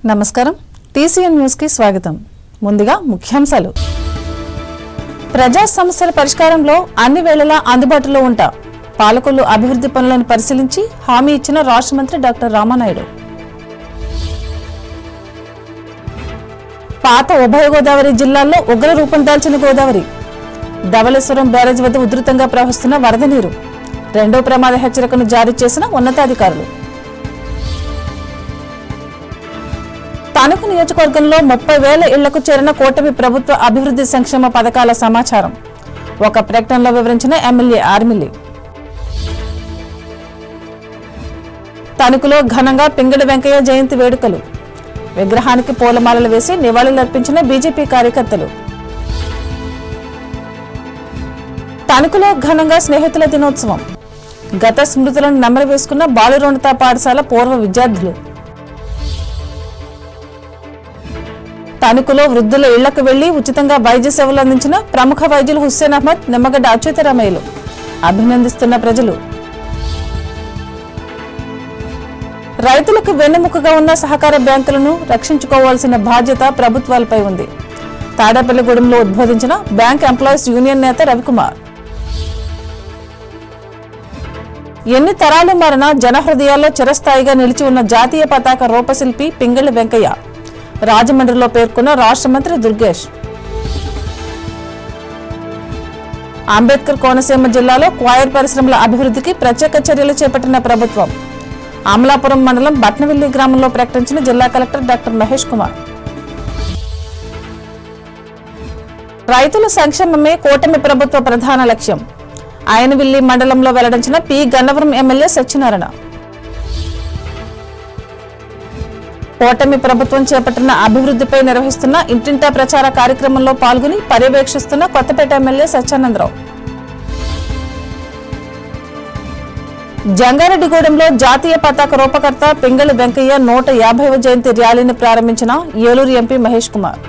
నమస్కారం TCN news కి స్వాగతం. ముందుగా ముఖ్యాంశాలు. ప్రజా సమస్యల పరిష్కారంలో అన్ని వేళలా అందుబాటులో ఉంటా పాలకులు అభివృద్ధి పనులను పరిశీలించి హామీ ఇచ్చిన రాష్ట్ర మంత్రి డాక్టర్ రామానాయుడు. పాత ఉభయ గోదావరి జిల్లాల్లో ఉగ్ర రూపం దాల్చిన గోదావరి. ధవళేశ్వరం బ్యారేజ్ వద్ద ఉధృతంగా ప్రవహిస్తున్న వరద నీరు. రెండో ప్రమాద హెచ్చరికను జారీ చేసిన ఉన్నతాధికారులు. తణుకు నియోజకవర్గంలో 30,000 ఇళ్లకు చేరిన కూటమి ప్రభుత్వ అభివృద్ధి సంక్షేమ పథకాల సమాచారం ఒక ప్రకటనలో వివరించిన ఎమ్మెల్యే ఆర్మిల్లి. తణుకులో ఘనంగా పింగళి వెంకయ్య జయంతి వేడుకలు. విగ్రహానికి పూలమాలలు వేసి నివాళులర్పించిన బీజేపీ కార్యకర్తలు. తణుకులో ఘనంగా స్నేహితుల దినోత్సవం. గత స్మృతులను నెమరు వేసుకున్న బాలురోణత పాఠశాల పూర్వ విద్యార్థులు. తణుకులో వృద్ధుల ఇళ్లకు వెళ్లి ఉచితంగా వైద్య సేవలు అందించిన ప్రముఖ వైద్యులు హుస్సేన్ అహ్మద్, నిమ్మగడ్డ అచ్యుతరామయ్యలు. అభినందిస్తున్న ప్రజలు. రైతులకు వెన్నెముకగా ఉన్న సహకార బ్యాంకులను రక్షించుకోవాల్సిన బాధ్యత ప్రభుత్వాలపై ఉంది. తాడేపల్లిగూడెంలో ఉద్బోధించిన బ్యాంక్ ఎంప్లాయీస్ యూనియన్ నేత రవికుమార్. ఎన్ని తరాలు మారినా జనహృదయాల్లో చిరస్థాయిగా నిలిచి ఉన్న జాతీయ పతాక రూపశిల్పి పింగళి వెంకయ్య. రాజమండ్రిలో పేర్కొన్న రాష్ట్ర మంత్రి దుర్గేష్. అంబేద్కర్ కోనసీమ జిల్లాలో క్వాయర్ పరిశ్రమల అభివృద్ధికి ప్రత్యేక చర్యలు చేపట్టిన ప్రభుత్వం. అమలాపురం మండలం బట్నవిల్లి గ్రామంలో ప్రకటించిన జిల్లా కలెక్టర్ డాక్టర్ మహేష్ కుమార్. రైతుల సంక్షేమమే కూటమి ప్రభుత్వ ప్రధాన లక్ష్యం. ఆయనవిల్లి మండలంలో వెల్లడించిన పి గన్నవరం ఎమ్మెల్యే సత్యనారాయణ. కూటమి ప్రభుత్వం చేపట్టిన అభివృద్ధిపై నిర్వహిస్తున్న ఇంటింటా ప్రచార కార్యక్రమంలో పాల్గొని పర్యవేక్షిస్తున్న కొత్తపేట ఎమ్మెల్యే సత్యానందరావు. జంగారెడ్డిగూడెంలో జాతీయ పతాక రూపకర్త పింగళి వెంకయ్య 150వ జయంతి ర్యాలీని ప్రారంభించిన ఏలూరు ఎంపీ మహేష్ కుమార్.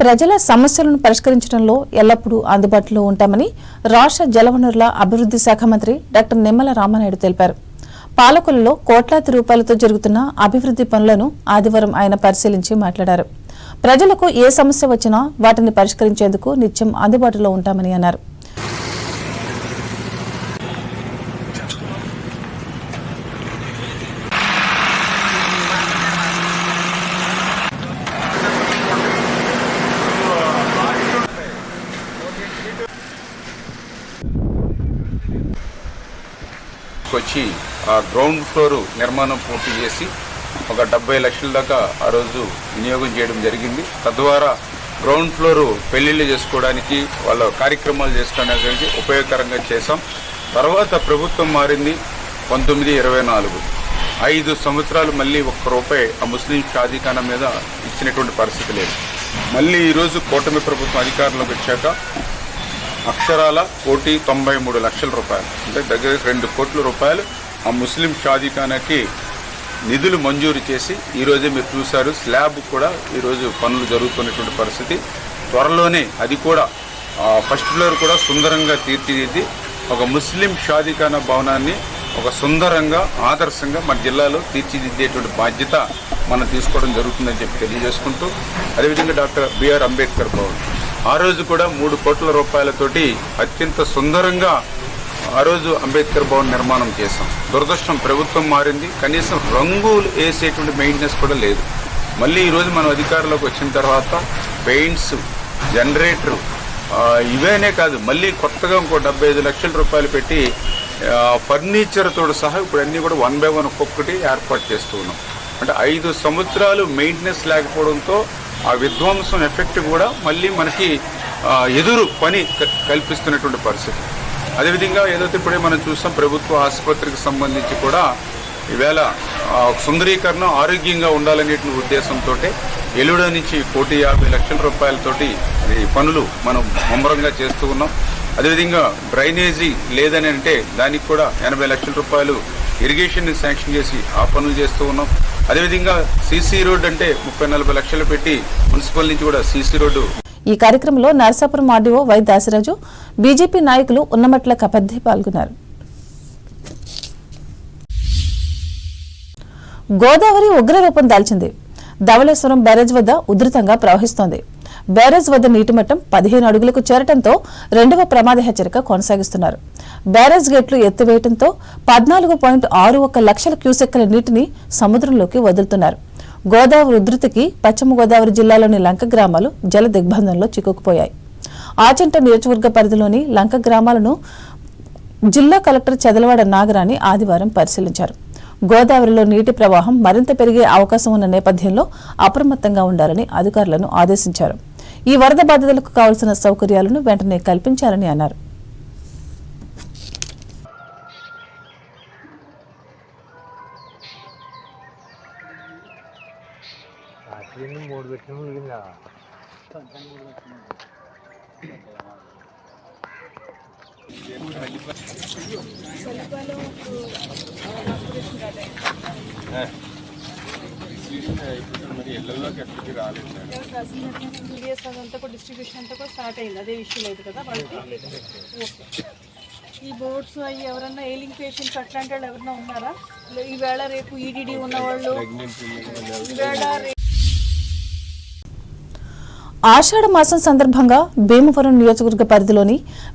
ప్రజల సమస్యలను పరిష్కరించడంలో ఎల్లప్పుడూ అందుబాటులో ఉంటామని రాష్ట్ర జలవనరుల అభివృద్ధి శాఖ మంత్రి డాక్టర్ నిమ్మల రామానాయుడు తెలిపారు. పాలకులలో కోట్లాది రూపాయలతో జరుగుతున్న అభివృద్ధి పనులను ఆదివారం ఆయన పరిశీలించి మాట్లాడారు. ప్రజలకు ఏ సమస్య వచ్చినా వాటిని పరిష్కరించేందుకు నిత్యం అందుబాటులో ఉంటామని అన్నారు. వచ్చి ఆ గ్రౌండ్ ఫ్లోర్ నిర్మాణం పూర్తి చేసి ఒక 70 లక్షల దాకా ఆ రోజు వినియోగం చేయడం జరిగింది. తద్వారా గ్రౌండ్ ఫ్లోర్ పెళ్లిళ్ళు చేసుకోవడానికి వాళ్ళ కార్యక్రమాలు చేసుకోవడానికి ఉపయోగకరంగా చేశాం. తర్వాత ప్రభుత్వం మారింది 1924. 5 సంవత్సరాలు మళ్ళీ ₹1 ఆ ముస్లిం షాదీఖానా మీద ఇచ్చినటువంటి పరిస్థితి లేదు. మళ్ళీ ఈరోజు కూటమి ప్రభుత్వం అధికారంలోకి వచ్చాక అక్షరాల ₹1,93,00,000 అంటే దగ్గర ₹2 కోట్ల ఆ ముస్లిం షాదీఖానాకి నిధులు మంజూరు చేసి ఈరోజే మీరు చూశారు స్లాబ్ కూడా ఈరోజు పనులు జరుగుతున్నటువంటి పరిస్థితి. త్వరలోనే అది కూడా ఫస్ట్ ఫ్లోర్ కూడా సుందరంగా తీర్చిదిద్ది ఒక ముస్లిం షాదీఖానా భవనాన్ని ఒక సుందరంగా ఆదర్శంగా మన జిల్లాలో తీర్చిదిద్దేటువంటి బాధ్యత మనం తీసుకోవడం జరుగుతుందని చెప్పి తెలియజేసుకుంటూ, అదేవిధంగా డాక్టర్ బిఆర్ అంబేద్కర్ భవన్ ఆ రోజు కూడా ₹3 కోట్ల అత్యంత సుందరంగా ఆ రోజు అంబేద్కర్ భవన్ నిర్మాణం చేశాం. దురదృష్టం ప్రభుత్వం మారింది, కనీసం రంగులు వేసేటువంటి మెయింటెనెన్స్ కూడా లేదు. మళ్ళీ ఈరోజు మనం అధికారంలోకి వచ్చిన తర్వాత పెయింట్స్, జనరేటరు ఇవేనే కాదు, మళ్ళీ కొత్తగా ఇంకో ₹75 లక్షల పెట్టి ఫర్నిచర్తో సహా ఇప్పుడు అన్నీ కూడా 1 by 1 ఒక్కొక్కటి ఏర్పాటు చేస్తూ ఉన్నాం. అంటే 5 సంవత్సరాలు మెయింటెనెన్స్ లేకపోవడంతో ఆ విధ్వంసం ఎఫెక్ట్ కూడా మళ్ళీ మనకి ఎదురు పని కల్పిస్తున్నటువంటి పరిస్థితి. అదేవిధంగా ఏదైతే ఇప్పుడే మనం చూసాం ప్రభుత్వ ఆసుపత్రికి సంబంధించి కూడా ఈవేళ సుందరీకరణ ఆరోగ్యంగా ఉండాలనేటువంటి ఉద్దేశంతో ఎల్లుడ నుంచి ₹1,50,00,000 ఈ పనులు మనం ముమ్మరంగా చేస్తూ ఉన్నాం. అదేవిధంగా డ్రైనేజీ లేదని అంటే దానికి కూడా ₹80 లక్షల ఇరిగేషన్ శాంక్షన్ చేసి ఆ పనులు చేస్తూ ఉన్నాం. అదేవిధంగా సీసీ రోడ్ అంటే 30-40 లక్షలు పెట్టి మున్సిపల్ నుంచి కూడా సీసీ రోడ్డు. ఈ కార్యక్రమంలో Narasapuram RDO why Dasaraju, BJP నాయకులు ఉన్నమట్ల కపద్ది పాల్గొన్నారు. గోదావరి ఉగ్రరూపం దాల్చింది. ధవళేశ్వరం బ్యారేజ్ వద్ద ఉధృతంగా ప్రవహిస్తోంది. బ్యారేజ్ వద్ద నీటి మట్టం 15 అడుగులకు చేరటంతో 2వ ప్రమాద హెచ్చరిక కొనసాగిస్తున్నారు. బ్యారేజ్ గేట్లు ఎత్తివేయడంతో 14.61 లక్షల క్యూసెక్కుల నీటిని సముద్రంలోకి వదులుతున్నారు. గోదావరి ఉధృతికి పశ్చిమ గోదావరి జిల్లాలోని లంక గ్రామాలు జల దిగ్బంధంలో చిక్కుకుపోయాయి. ఆచంట నియోజకవర్గ పరిధిలోని లంక గ్రామాలను జిల్లా కలెక్టర్ చెదలవాడ నాగరాణి ఆదివారం పరిశీలించారు. గోదావరిలో నీటి ప్రవాహం మరింత పెరిగే అవకాశం ఉన్న నేపథ్యంలో అప్రమత్తంగా ఉండాలని అధికారులను ఆదేశించారు. ఈ వరద బాధితులకు కావాల్సిన సౌకర్యాలను వెంటనే కల్పించాలని అన్నారు. డిస్ట్రిబ్యూషన్ అంతా కూడా స్టార్ట్ అయింది. అదే ఇష్యూ లేదు కదా వాళ్ళకి. ఈ బోర్డ్స్ అవి ఎవరన్నా ఎయిలింగ్ పేషెంట్స్ అట్లాంటి వాళ్ళు ఎవరన్నా ఉన్నారా? ఈవేళ రేపు ఈడీడీ ఉన్నవాళ్ళు ఈవేళ ఆషాఢ మాసం సందర్భంగా భీమవరం నియోజకవర్గ పరిధిలోని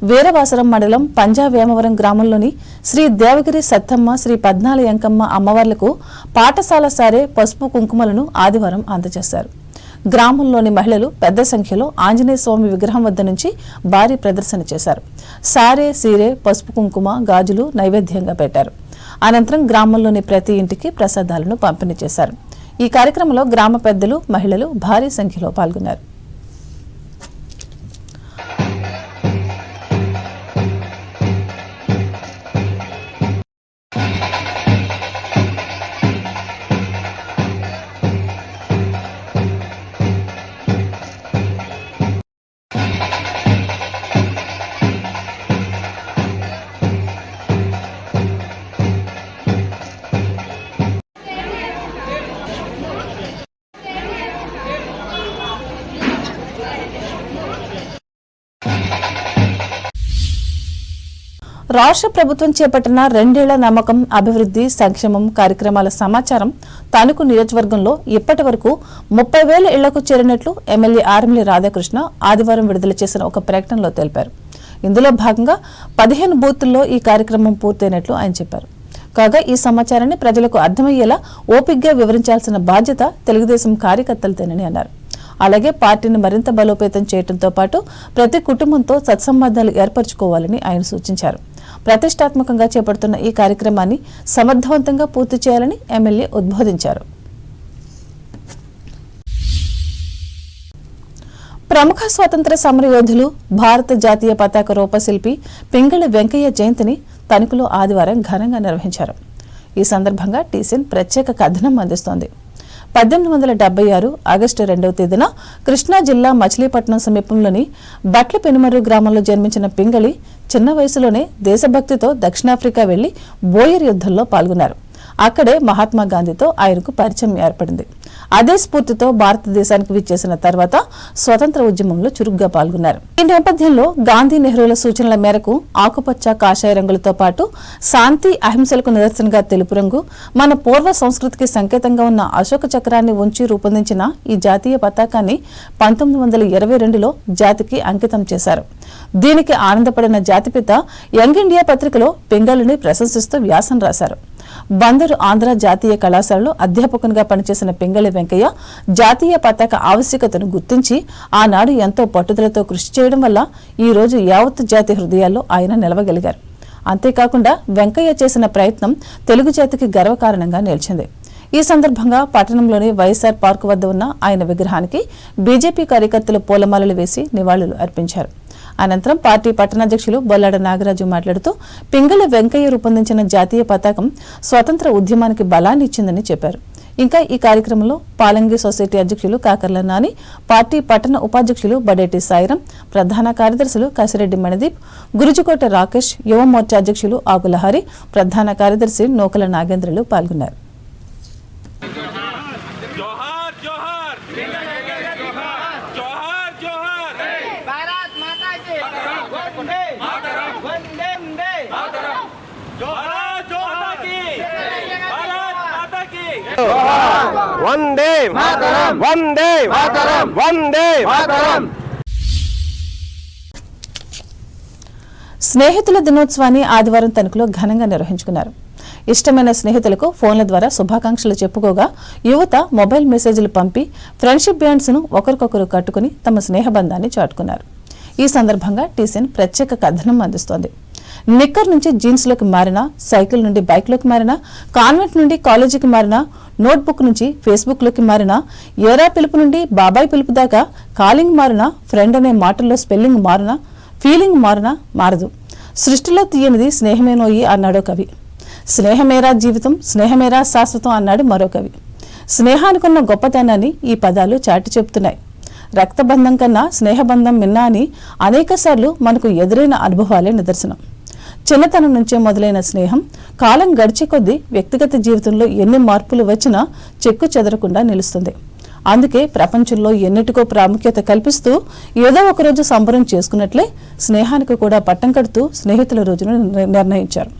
వీరవాసరం మండలం పంజావేమవరం గ్రామంలోని శ్రీ దేవగిరి సత్తమ్మ, శ్రీ పద్నాల ఎంకమ్మ అమ్మవార్లకు పాఠశాల సారే పసుపు కుంకుమలను ఆదివారం అందజేశారు. గ్రామంలోని మహిళలు పెద్ద సంఖ్యలో ఆంజనేయ స్వామి విగ్రహం వద్ద నుంచి భారీ ప్రదర్శన చేశారు. సారే, సీరే, పసుపు కుంకుమ, గాజులు నైవేద్యంగా పెట్టారు. అనంతరం గ్రామంలోని ప్రతి ఇంటికి ప్రసాదాలను పంపిణీ చేశారు. ఈ కార్యక్రమంలో గ్రామ పెద్దలు, మహిళలు భారీ సంఖ్యలో పాల్గొన్నారు. రాష్ట్ర ప్రభుత్వం చేపట్టిన 2 ఏళ్ల నమ్మకం, అభివృద్ధి, సంక్షేమం కార్యక్రమాల సమాచారం తణుకు నియోజకవర్గంలో ఇప్పటి వరకు 30,000 ఇళ్లకు చేరినట్లు ఎమ్మెల్యే ఆర్మిలి రాధాకృష్ణ ఆదివారం విడుదల చేసిన ఒక ప్రకటనలో తెలిపారు. ఇందులో భాగంగా 15 బూతుల్లో ఈ కార్యక్రమం పూర్తయినట్లు ఆయన చెప్పారు. కాగా ఈ సమాచారాన్ని ప్రజలకు అర్థమయ్యేలా ఓపిగ్గా వివరించాల్సిన బాధ్యత తెలుగుదేశం కార్యకర్తలదేనని అన్నారు. అలాగే పార్టీని మరింత బలోపేతం చేయడంతో పాటు ప్రతి కుటుంబంతో సత్సంబంధాలు ఏర్పరచుకోవాలని ఆయన సూచించారు. ప్రతిష్టాత్మకంగా చేపడుతున్న ఈ కార్యక్రమాన్ని సమర్థవంతంగా పూర్తి చేయాలని ఎమ్మెల్యే ఉద్బోధించారు. ప్రముఖ స్వాతంత్ర సమరయోధులు, భారత జాతీయ పతాక రూపశిల్పి పింగళి వెంకయ్య జయంతిని తణుకులో ఆదివారం ఘనంగా నిర్వహించారు. ఈ సందర్భంగా టీసీఎన్ ప్రత్యేక కథనం అందిస్తోంది. 1876 ఆగస్టు 2వ తేదీన కృష్ణా జిల్లా మచిలీపట్నం సమీపంలోని బట్ల పెనుమర్రు గ్రామంలో జన్మించిన పింగళి చిన్న వయసులోనే దేశభక్తితో దక్షిణాఫ్రికా వెళ్లి బోయర్ యుద్ధంలో పాల్గొన్నారు. అక్కడే మహాత్మా గాంధీతో ఆయనకు పరిచయం ఏర్పడింది. అదే స్ఫూర్తితో భారతదేశానికి విచ్చేసిన తర్వాత స్వతంత్ర ఉద్యమంలో చురుగ్గా పాల్గొన్నారు. ఈ నేపథ్యంలో గాంధీ, నెహ్రూల సూచనల మేరకు ఆకుపచ్చ, కాషాయ రంగులతో పాటు శాంతి, అహింసలకు నిదర్శనంగా తెలుపు రంగు, మన పూర్వ సంస్కృతికి సంకేతంగా ఉన్న అశోక చక్రాన్ని ఉంచి రూపొందించిన ఈ జాతీయ పతాకాన్ని 1922లో జాతికి అంకితం చేశారు. దీనికి ఆనందపడిన జాతిపిత యంగ్ ఇండియా పత్రికలో పింగళిని ప్రశంసిస్తూ వ్యాసం రాశారు. బందరు ఆంధ్ర జాతీయ కళాశాలలో అధ్యాపకునిగా పనిచేసిన పింగళి వెంకయ్య జాతీయ పతాక ఆవశ్యకతను గుర్తించి ఆనాడు ఎంతో పట్టుదలతో కృషి చేయడం వల్ల ఈ రోజు యావత్ జాతి హృదయాల్లో ఆయన నిలవగలిగారు. అంతేకాకుండా వెంకయ్య చేసిన ప్రయత్నం తెలుగు జాతికి గర్వకారణంగా నిలిచింది. ఈ సందర్భంగా పట్టణంలోని వైఎస్ఆర్ పార్కు వద్ద ఉన్న ఆయన విగ్రహానికి బీజేపీ కార్యకర్తలు పూలమాలలు వేసి నివాళులు అర్పించారు. అనంతరం పార్టీ పట్టణాధ్యక్షులు బొల్లాడ నాగరాజు మాట్లాడుతూ పింగళి వెంకయ్య రూపొందించిన జాతీయ పతాకం స్వతంత్ర ఉద్యమానికి బలాన్ని ఇచ్చిందని చెప్పారు. ఇంకా ఈ కార్యక్రమంలో పాలంగి సొసైటీ అధ్యక్షులు కాకర్ల నాని, పార్టీ పట్టణ ఉపాధ్యక్షులు బడేటి సాయిరం, ప్రధాన కార్యదర్శులు కాసిరెడ్డి మణిదీప్, గురుజుకోట రాకేష్, యువ మోర్చా అధ్యక్షులు ఆకులహరి, ప్రధాన కార్యదర్శి నోకల నాగేంద్రలు పాల్గొన్నారు. వందే వందే వందే. స్నేహితుల దినోత్సవాన్ని ఆదివారం తణుకులో ఘనంగా నిర్వహించుకున్నారు. ఇష్టమైన స్నేహితులకు ఫోన్ల ద్వారా శుభాకాంక్షలు చెప్పుకోగా యువత మొబైల్ మెసేజ్లు పంపి ఫ్రెండ్షిప్ బ్యాండ్స్ ను ఒకరికొకరు కట్టుకుని తమ స్నేహబంధాన్ని చాటుకున్నారు. ఈ సందర్భంగా టీసీఎన్ ప్రత్యేక కథనం అందిస్తోంది. నిక్కర్ నుంచి జీన్స్లోకి మారినా, సైకిల్ నుండి బైక్లోకి మారినా, కాన్వెంట్ నుండి కాలేజీకి మారినా, నోట్బుక్ నుంచి ఫేస్బుక్లోకి మారినా, ఏరా పిలుపు నుండి బాబాయ్ పిలుపు దాకా కాలింగ్ మారినా, ఫ్రెండ్ అనే మాటల్లో స్పెల్లింగ్ మారినా, ఫీలింగ్ మారినా మారదు. సృష్టిలో తీయనిది స్నేహమేనోయి అన్నాడో కవి. స్నేహమేరా జీవితం, స్నేహమేరా శాశ్వతం అన్నాడు మరో కవి. స్నేహానికున్న గొప్పతనాన్ని ఈ పదాలు చాటి చెబుతున్నాయి. రక్తబంధం కన్నా స్నేహబంధం మిన్నా అని అనేకసార్లు మనకు ఎదురైన అనుభవాలే నిదర్శనం. చిన్నతనం నుంచే మొదలైన స్నేహం కాలం గడిచే కొద్దీ వ్యక్తిగత జీవితంలో ఎన్ని మార్పులు వచ్చినా చెక్కు చెదరకుండా నిలుస్తుంది. అందుకే ప్రపంచంలో ఎన్నిటికో ప్రాముఖ్యత కల్పిస్తూ ఏదో ఒకరోజు సంబరం చేసుకున్నట్లే స్నేహానికి కూడా పట్టం కడుతూ స్నేహితుల రోజును నిర్ణయించారు.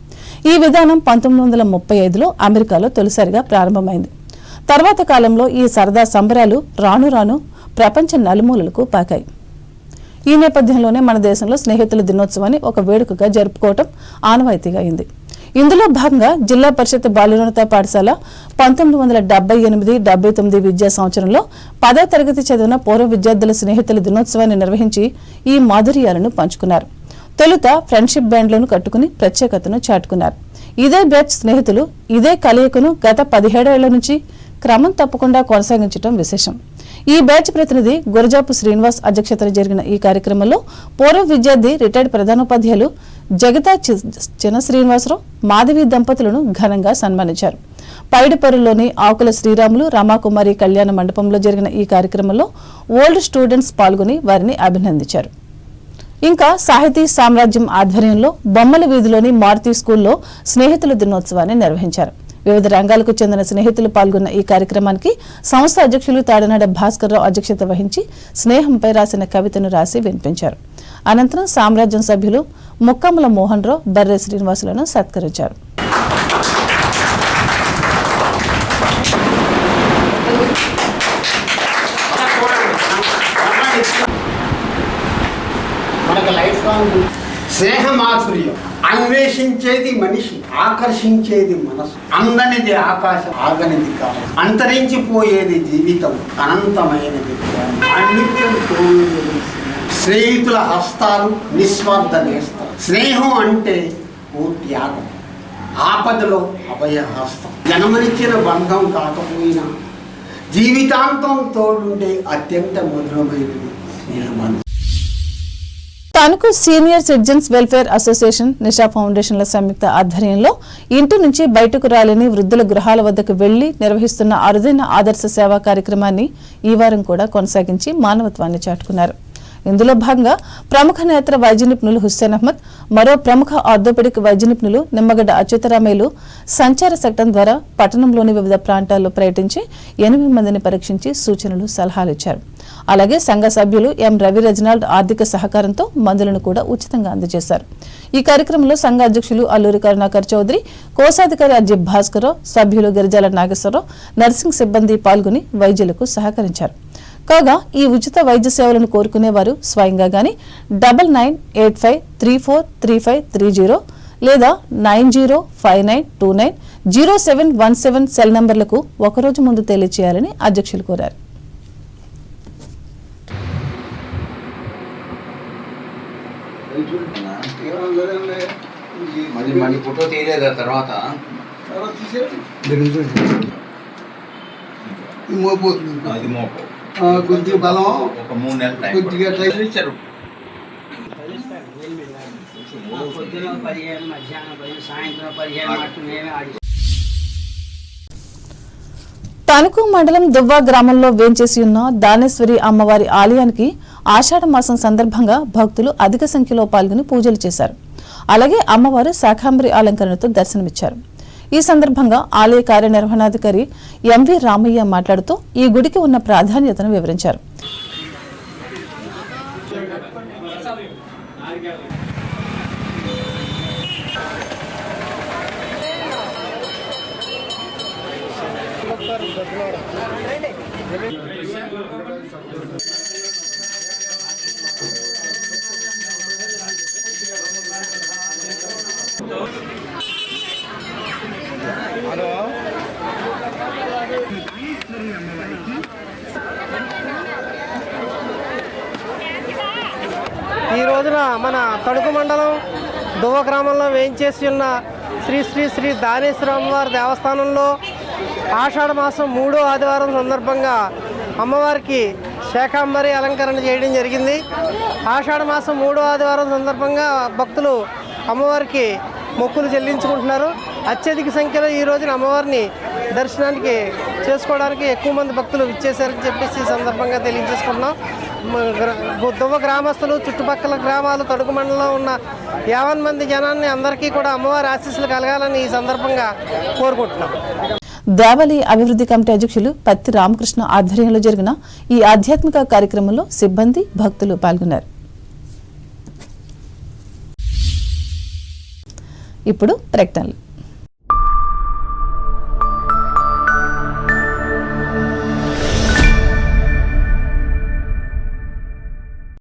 ఈ విధానం 1935లో అమెరికాలో తొలిసారిగా ప్రారంభమైంది. తర్వాత కాలంలో ఈ సరదా సంబరాలు రాను రాను ప్రపంచ నలుమూలలకు పాకాయి. ఈ నేపథ్యంలోనే మన దేశంలో స్నేహితుల దినోత్సవాన్ని ఒక వేడుకగా జరుపుకోవటం ఆనవాయితీగా అయింది. ఇందులో భాగంగా జిల్లా పరిషత్ బాలురోన్నత పాఠశాల 1978-79 విద్యా సంవత్సరంలో 10వ తరగతి చదివిన పూర్వ విద్యార్థుల స్నేహితుల దినోత్సవాన్ని నిర్వహించి ఈ మాధుర్యాలను పంచుకున్నారు. తొలుత ఫ్రెండ్షిప్ బ్యాండ్లను కట్టుకుని ప్రత్యేకతను చాటుకున్నారు. ఇదే బ్యాచ్ స్నేహితులు ఇదే కలయికను గత 17 ఏళ్ల నుంచి క్రమం తప్పకుండా కొనసాగించడం విశేషం. ఈ బ్యాచ్ ప్రతినిధి గురజాపు శ్రీనివాస్ అధ్యక్షతన జరిగిన ఈ కార్యక్రమంలో పూర్వ విద్యార్థి రిటైర్డ్ ప్రధానోపాధ్యాయులు జగతా చిన్న శ్రీనివాసరావు, మాధవి దంపతులను ఘనంగా సన్మానించారు. పైడిపరులోని ఆకుల శ్రీరాములు రమాకుమారి కళ్యాణ మండపంలో జరిగిన ఈ కార్యక్రమంలో ఓల్డ్ స్టూడెంట్స్ పాల్గొని వారిని అభినందించారు. ఇంకా సాహితీ సామ్రాజ్యం ఆధ్వర్యంలో బొమ్మల వీధిలోని మారుతి స్కూల్లో స్నేహితుల దినోత్సవాన్ని నిర్వహించారు. వివిధ రంగాలకు చెందిన స్నేహితులు పాల్గొన్న ఈ కార్యక్రమానికి సంస్థ అధ్యక్షులు తాడనాడ భాస్కర్రావు అధ్యక్షత వహించి స్నేహంపై రాసిన కవితను రాసి వినిపించారు. అనంతరం సామ్రాజ్యం సభ్యులు ముక్కమ్మల మోహన్ రావు, బర్రె శ్రీనివాసులను సత్కరించారు. స్నేహ మాధుర్యం అన్వేషించేది మనిషి, ఆకర్షించేది మనసు. అందనిది ఆకాశం, ఆగనిది కాలం. అంతరించిపోయేది జీవితం, అనంతమైనది అన్నిత్యం. స్నేహితుల హస్తాలు నిస్వార్థ నేస్తాలు. స్నేహం అంటే ఓ త్యాగం, ఆపదలో అభయ హస్తం. జన్మనిచ్చిన బంధం కాకపోయినా జీవితాంతం తోడుండే అత్యంత మధురమైనది స్నేహబంధం. Tanuku senior citizens welfare association, Nisha ఫౌండేషన్ల సంయుక్త ఆధ్వర్యంలో ఇంటి నుంచి బయటకు రాలేని వృద్ధుల గృహాల వద్దకు వెళ్లి నిర్వహిస్తున్న అరుదైన ఆదర్శ సేవా కార్యక్రమాన్ని ఈ వారం కూడా కొనసాగించి మానవత్వాన్ని చాటుకున్నారు. ఇందులో భాగంగా ప్రముఖ నేత్ర వైద్య నిపుణులు హుస్సేన్ అహ్మద్, మరో ప్రముఖ ఆర్థోపెడిక్ వైద్య నిపుణులు నిమ్మగడ్డ అచ్యుతరామయ్యలు సంచార శకటం ద్వారా పట్టణంలోని వివిధ ప్రాంతాల్లో పర్యటించి 8 మందిని పరీక్షించి సూచనలు, సలహాలు ఇచ్చారు. అలాగే సంఘ సభ్యులు ఎం రవి రెజినాల్డ్ ఆర్థిక సహకారంతో మందులను కూడా ఉచితంగా అందజేశారు. ఈ కార్యక్రమంలో సంఘ అధ్యక్షులు అల్లూరి కరుణాకర్ చౌదరి, కోశాధికారి అజ్జిబ్ భాస్కరరావు, సభ్యులు గిరిజాల నాగేశ్వరరావు, నర్సింగ్ సిబ్బంది పాల్గొని వైద్యులకు సహకరించారు. కాగా ఈ ఉచిత వైద్య సేవలను కోరుకునేవారు స్వయంగా గాని 9985343530 లేదా 9059290717 సెల్ నంబర్లకు ఒకరోజు ముందు తెలియచేయాలని అధ్యక్షులు కోరారు. ఫోటో తీయలేదా? తర్వాత కొద్దిగా బలం ఒక 3 నెలలు టైం కొద్దిగా ఇచ్చారు. తణుకు మండలం దువ్వా గ్రామంలో వేంచేసి ఉన్న దానేశ్వరి అమ్మవారి ఆలయానికి ఆషాఢ మాసం సందర్భంగా భక్తులు అధిక సంఖ్యలో పాల్గొని పూజలు చేశారు. అలాగే అమ్మవారు శాకాంబరి అలంకరణతో దర్శనమిచ్చారు. ఈ సందర్భంగా ఆలయ కార్యనిర్వహణాధికారి ఎంవి రామయ్య మాట్లాడుతూ ఈ గుడికి ఉన్న ప్రాధాన్యతను వివరించారు. ఈ రోజున మన తణుకు మండలం దువ్వ గ్రామంలో వేయించేసి ఉన్న శ్రీ శ్రీ శ్రీ దానేశ్వరమ్మవారి దేవస్థానంలో ఆషాఢ మాసం 3వ ఆదివారం సందర్భంగా అమ్మవారికి శాకాంబరి అలంకరణ చేయడం జరిగింది. ఆషాఢ మాసం 3వ ఆదివారం సందర్భంగా భక్తులు అమ్మవారికి మొక్కులు చెల్లించుకుంటున్నారు. అత్యధిక సంఖ్యలో ఈ రోజున అమ్మవారిని దర్శనానికి చేసుకోవడానికి ఎక్కువ మంది భక్తులు విచ్చేశారని చెప్పేసి ఈ సందర్భంగా తెలియజేసుకుంటున్నాం. దువ్వ గ్రామస్తులు, చుట్టుపక్కల గ్రామాలు, తణుకు మండలంలో ఉన్న 50 మంది జనాన్ని అందరికీ కూడా అమ్మవారి ఆశీస్సులు కలగాలని ఈ సందర్భంగా కోరుకుంటున్నాం. దేవాలయ అభివృద్ధి కమిటీ అధ్యక్షులు పత్తి రామకృష్ణ ఆధ్వర్యంలో జరిగిన ఈ ఆధ్యాత్మిక కార్యక్రమంలో సిబ్బంది, భక్తులు పాల్గొన్నారు. ఇప్పుడు ప్రకటనలు.